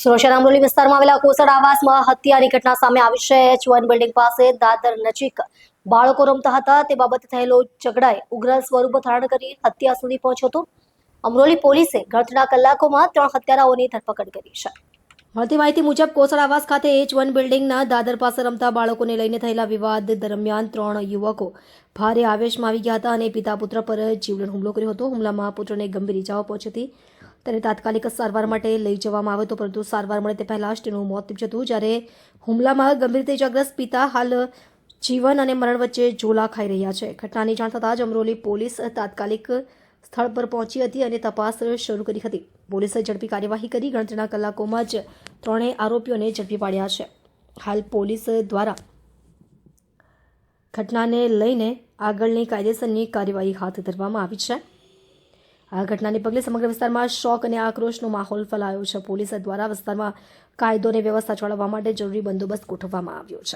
સુરતના અમરોલી વિસ્તારમાં આવેલા કોસડ આવાસમાં હત્યાની ઘટના સામે આવી છે। H1 બિલ્ડિંગ પાસે દાદર નજીક બાળકો રમતા હતા તે બાબતે થયેલો ઝઘડાએ ઉગ્ર સ્વરૂપ ધારણ કરી હત્યા સુધી પહોંચ્યો હતો। અમરોલી પોલીસે ગણતરીના કલાકોમાં 3 હત્યારાઓની ધરપકડ કરી છે। મળતી માહિતી મુજબ કોસડ આવાસ ખાતે H1 બિલ્ડિંગના દાદર પાસે રમતા બાળકોને લઈને થયેલા વિવાદ દરમિયાન 3 યુવકો ભારે આવેશમાં આવી ગયા હતા અને પિતા પુત્ર પર જીવલેણ હુમલો કર્યો હતો। હુમલામાં પુત્રને ગંભીર ઇજાઓ પહોંચી હતી। તેને તાત્કાલિક સારવાર માટે લઈ જવામાં આવ્યો હતો, પરંતુ સારવાર મળે તે પહેલા જ તેનું મોત નીપજ્યું હતું। જ્યારે હુમલામાં ગંભીર રીતે ઇજાગ્રસ્ત પિતા હાલ જીવન અને મરણ વચ્ચે ઝોલા ખાઈ રહ્યા છે। ઘટનાની જાણ થતાં જ અમરોલી પોલીસ તાત્કાલિક સ્થળ પર પહોંચી હતી અને તપાસ શરૂ કરી હતી। પોલીસે ઝડપી કાર્યવાહી કરી ગણતરીના કલાકોમાં જ 3 આરોપીઓને ઝડપી પાડ્યા છે। હાલ પોલીસ દ્વારા ઘટનાને લઈને આગળની કાયદેસરની કાર્યવાહી હાથ ધરવામાં આવી છે। આ ઘટનાને પગલે સમગ્ર વિસ્તારમાં શોક અને આક્રોશનો માહોલ ફેલાયો છે। પોલીસ દ્વારા વિસ્તારમાં કાયદો અને વ્યવસ્થા જાળવવા માટે જરૂરી બંદોબસ્ત ગોઠવવામાં આવ્યો છે।